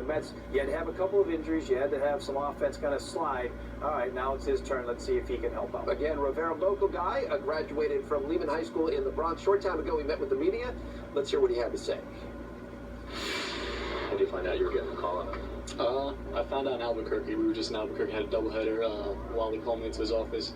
Mets, you had to have a couple of injuries. You had to have some offense kind of slide. All right, now it's his turn. Let's see if he can help out. Again, Rivera, local guy, graduated from Lehman High School in the Bronx. Short time ago, he met with the media. Let's hear what he had to say. How did you find out you were getting the call up? I found out in Albuquerque. We were just in Albuquerque, had a doubleheader. Wally called me into his office.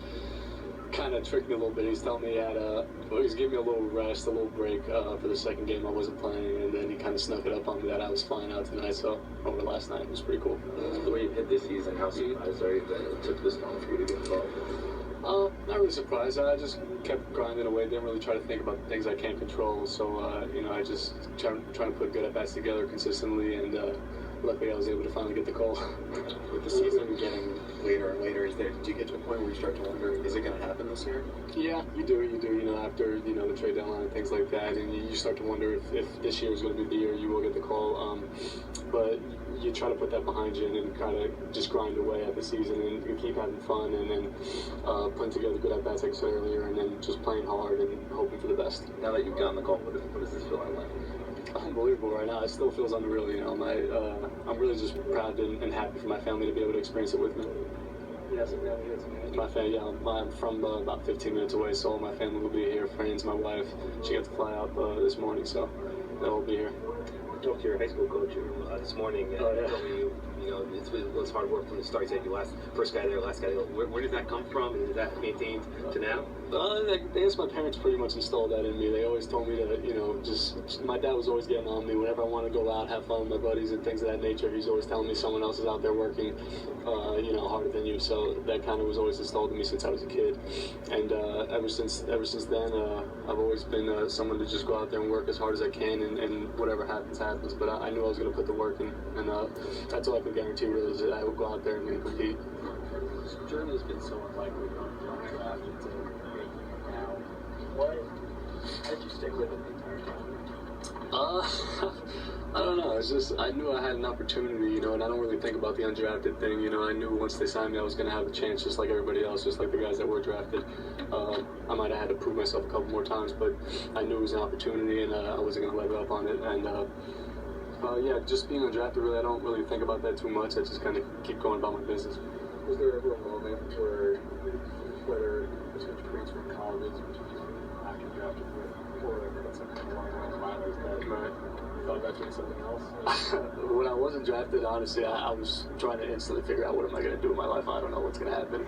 Kind of tricked me a little bit. He's telling me he was giving me a little rest, a little break for the second game I wasn't playing, and then he kind of snuck it up on me that I was flying out tonight, so over last night. It was pretty cool. The way you hit this season, how surprised are you that it took this long for you to get involved? Not really surprised. I just kept grinding away. Didn't really try to think about the things I can't control. So, I just trying to put good at-bats together consistently, and luckily I was able to finally get the call. With the season getting later and later, do you get to a point where you start to wonder, is it going to happen this year? Yeah, you do. After, the trade deadline and things like that, and you start to wonder if this year is going to be the year you will get the call. But you try to put that behind you and then kind of just grind away at the season and keep having fun and then putting together good at-bats, like I said earlier, and then just playing hard and hoping for the best. Now that you've gotten the call, what does this feel like? Unbelievable right now. It still feels unreal, I'm really just proud and happy for my family to be able to experience it with me. My family, I'm from about 15 minutes away, so my family will be here, friends, my wife. She got to fly out this morning, so they'll all be here. I talked to your high school coach this morning, and he told me, it was hard work from the start. He said you first guy there, last guy there. Where did that come from, and did that maintained to now? I guess my parents pretty much installed that in me. They always told me to, my dad was always getting on me whenever I want to go out, have fun with my buddies and things of that nature. He's always telling me someone else is out there working, harder than you. So that kind of was always installed in me since I was a kid. And ever since then, I've always been someone to just go out there and work as hard as I can, and whatever happens, happens. But I knew I was going to put the work in, and that's all I could guarantee really is that I would go out there and compete. This journey has been so unlikely from draft to now. How did you stick with it the entire time? I don't know. It's just I knew I had an opportunity, and I don't really think about the undrafted thing. I knew once they signed me, I was going to have a chance, just like everybody else, just like the guys that were drafted. I might have had to prove myself a couple more times, but I knew it was an opportunity, and I wasn't going to let up on it. And just being undrafted, really, I don't really think about that too much. I just kind of keep going about my business. Was there ever a moment where, whether it was transfer from college, after you drafted, or something along the minors, that you thought about doing something else? When I wasn't drafted, honestly, I was trying to instantly figure out what am I going to do in my life. I don't know what's going to happen.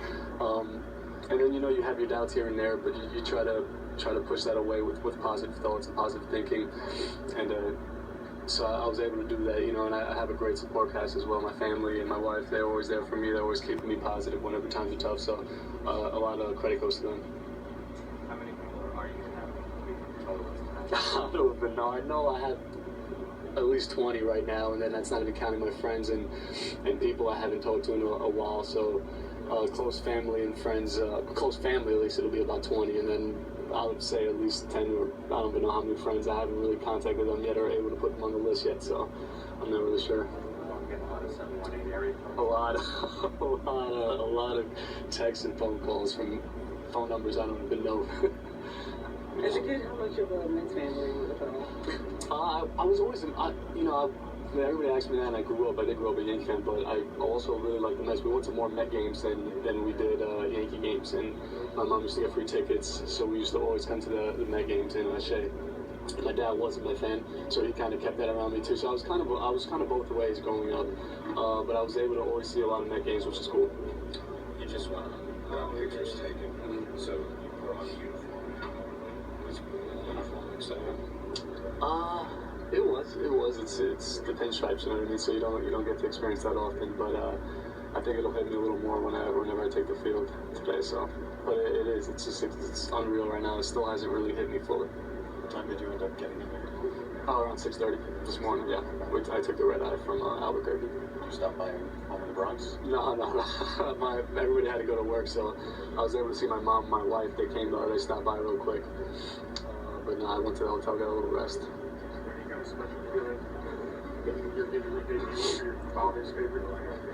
And then, you have your doubts here and there, but you try to push that away with positive thoughts and positive thinking. And so I was able to do that, and I have a great support cast as well. My family and my wife, they're always there for me. They're always keeping me positive whenever times are tough. So a lot of credit goes to them. How many people are you going to have? I don't even know. I know I have at least 20 right now, and then that's not even counting my friends and people I haven't talked to in a while. So close family and friends, close family at least, it'll be about 20, and then I would say at least 10, or I don't even know how many friends. I haven't really contacted them yet or able to put them on the list yet, so I'm not really sure. A lot of texts and phone calls from phone numbers I don't even know. As a kid, how much of a Mets fan were you at all? I was always, everybody asked me that, and I did grow up a Yankee fan, but I also really liked the Mets. We went to more Met games than we did Yankee games, and my mom used to get free tickets, so we used to always come to the Met games in Shea. My dad wasn't a fan, so he kind of kept that around me too. So I was kind of both ways growing up, but I was able to always see a lot of Met games, which is cool. You just want pictures taken, so you put on the uniform. Was the uniform exciting? It was. It's the pinstripes, you know what I mean? So you don't get to experience that often, but I think it'll hit me a little more whenever I take the field today. So, but it is. It's unreal right now. It still hasn't really hit me fully. What time did you end up getting in there? Around 6:30 this morning. Yeah, I took the red eye from Albuquerque. Did you stop by home in the Bronx? No. Everybody had to go to work, so I was able to see my mom and my wife. They stopped by real quick. But no, I went to the hotel, got a little rest.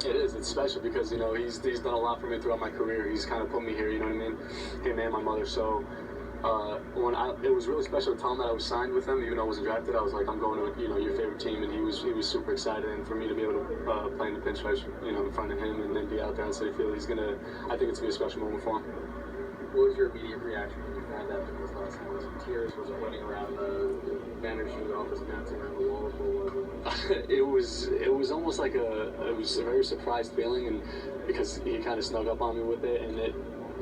It is. It's special because he's done a lot for me throughout my career. He's kind of put me here. You know what I mean? Him and my mother. So It was really special to tell him that I was signed with him, even though I wasn't drafted. I was like, I'm going to your favorite team, and he was super excited. And for me to be able to play in the pinstripes, in front of him, and then be out there on Citi Field, I think it's gonna be a special moment for him. What was your immediate reaction when you found that because last time? Was it tears? Was it running around the banner shoot office, bouncing around the walls? It was almost like it was a very surprised feeling, and because he kind of snuck up on me with it, and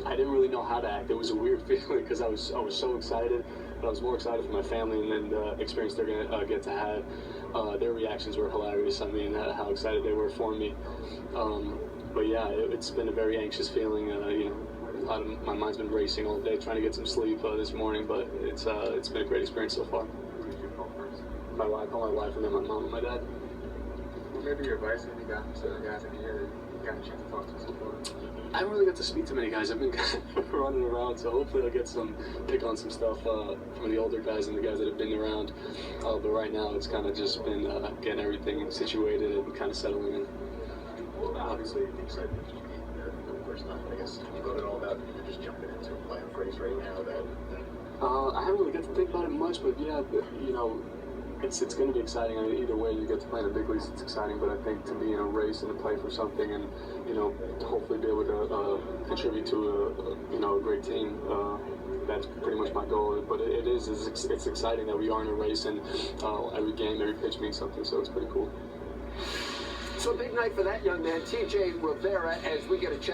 I didn't really know how to act. It was a weird feeling because I was so excited, but I was more excited for my family and then the experience they're gonna get to have. Their reactions were hilarious. I mean, how excited they were for me. But yeah, it's been a very anxious feeling. My mind's been racing all day, trying to get some sleep this morning. But it's been a great experience so far. Who did you call first? My wife, and then my mom and my dad. Well, maybe your advice if you got from certain guys in here that you got a chance to talk to so far. I haven't really got to speak to many guys. I've been kind of running around, so hopefully I'll get pick on some stuff from the older guys and the guys that have been around. But right now, it's kind of just been getting everything situated and kind of settling in. Obviously, you said the first time, I guess, you wrote it all about, you're just jumping into playing a phrase right now that... I haven't really got to think about it much, but yeah, it's going to be exciting. I mean, either way, you get to play in the big leagues, it's exciting, but I think to be in a race and to play for something and, hopefully be able to contribute to a great team, that's pretty much my goal. But it's exciting that we are in a race and every game, every pitch means something, so it's pretty cool. So big night for that young man, TJ Rivera, as we get a check.